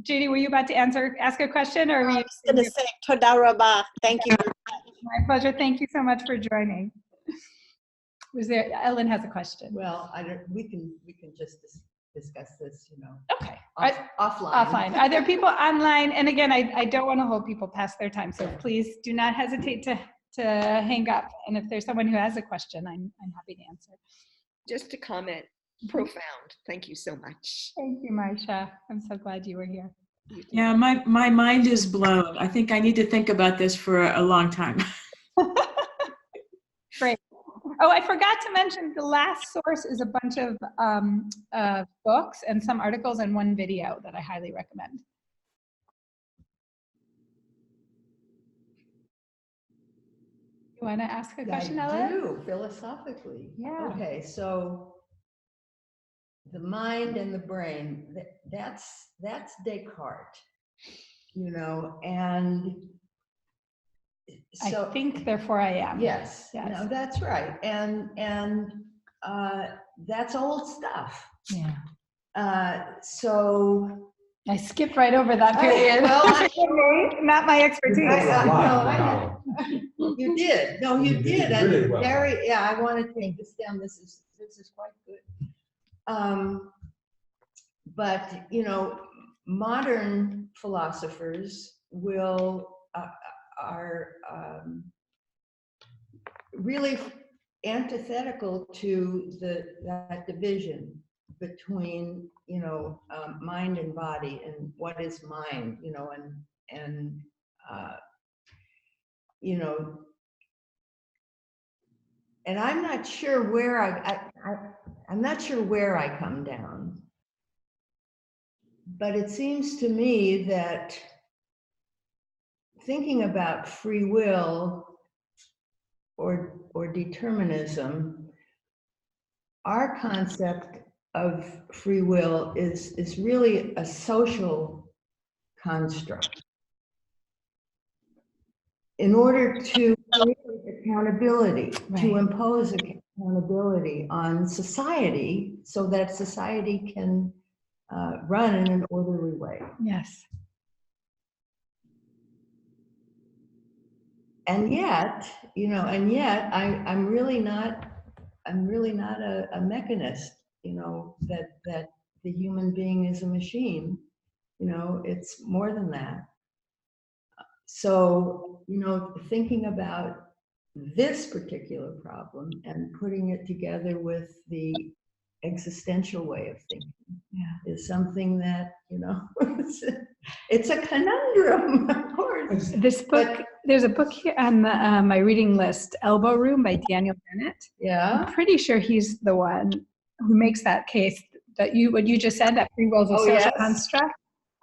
Judy, were you about to ask a question? Or I was going to say, Toda Rabah. Thank you. My pleasure. Thank you so much for joining. Was there, Ellen has a question. Well, we can just discuss this, Okay. offline. Offline. Are there people online? And again, I don't want to hold people past their time, so please do not hesitate to hang up. And if there's someone who has a question, I'm happy to answer. Just a comment. Profound. Thank you so much. Thank you, Marcia. I'm so glad you were here. Yeah, my mind is blown. I think I need to think about this for a long time. Great. Oh, I forgot to mention the last source is a bunch of books and some articles and one video that I highly recommend. You want to ask a question, I Ella? do, philosophically. Yeah. Okay, so the mind and the brain, that's Descartes, you know, and so I think therefore I am. yes, Yes. no, that's right, and that's old stuff. Yeah. So I skipped right over that period. Not my expertise. You did. No, you did. And really well. I want to take this down. This is quite good. But you know, modern philosophers are really antithetical to that division between, you know, mind and body, and what is mind, you know, and you know, and I'm not sure where I'm not sure where I come down, but it seems to me that thinking about free will or determinism, our concept of free will is really a social construct. In order to create accountability, to impose accountability on society so that society can run in an orderly way. Yes. And yet, you know, I'm really not a mechanist, you know, that the human being is a machine. You know, it's more than that. So, you know, thinking about this particular problem and putting it together with the existential way of thinking is something that, you know, it's a conundrum, of course. This book, there's a book here on my reading list, Elbow Room by Daniel Dennett. Yeah. I'm pretty sure he's the one who makes that case that what you just said, that free will is a social construct.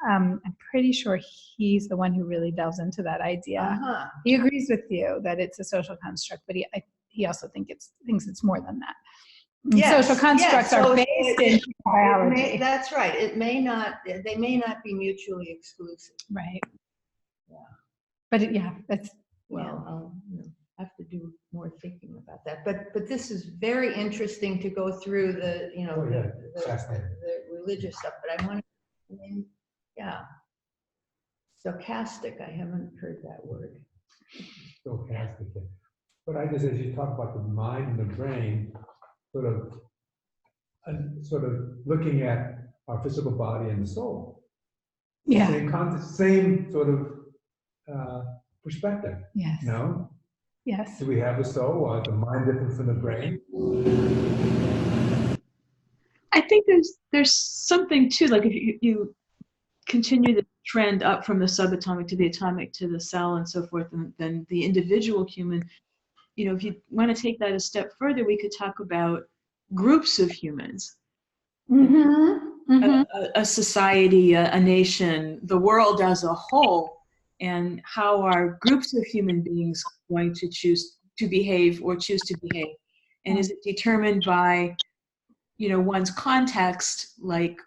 I'm pretty sure he's the one who really delves into that idea. He agrees with you that it's a social construct, but he also thinks it's more than that. Yes, social constructs are based in biology. That's right. They may not be mutually exclusive. Right. Yeah. But that's I'll have to do more thinking about that. But this is very interesting to go through the religious stuff. But I want to. Stochastic, I haven't heard that word. Stochastic. But I just, as you talk about the mind and the brain, sort of looking at our physical body and the soul. Yeah. Same sort of perspective. Yes. No? Yes. Do we have the soul, or is the mind different from the brain? I think there's something too, like if you continue the trend up from the subatomic to the atomic to the cell and so forth, and then the individual human, you know, if you want to take that a step further, we could talk about groups of humans. A society, a nation, the world as a whole, and how are groups of human beings going to choose to behave or choose to behave, and is it determined by, you know, one's context, like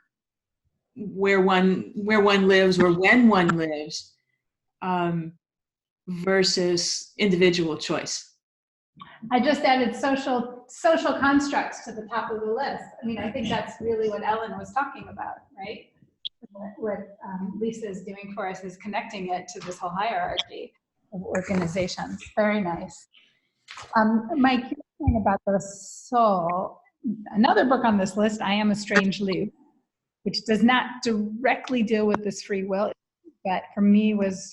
where one lives or when one lives, versus individual choice? I just added social constructs to the top of the list. I mean, I think that's really what Ellen was talking about, right? What Lisa is doing for us is connecting it to this whole hierarchy of organizations. Very nice. My point about the soul, another book on this list, I Am a Strange Loop, which does not directly deal with this free will, but for me was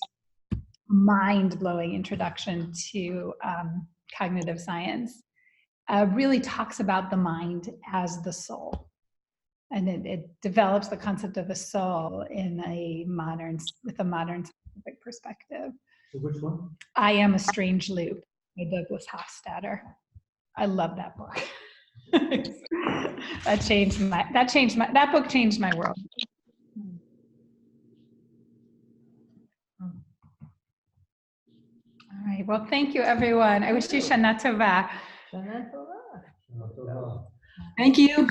a mind-blowing introduction to cognitive science. Really talks about the mind as the soul. And it develops the concept of the soul with a modern scientific perspective. So which one? I Am a Strange Loop by Douglas Hofstadter. I love that book. That book changed my world. All right. Well, thank you, everyone. I wish you Shana Tova. Shana Tova. Uh, Thank you.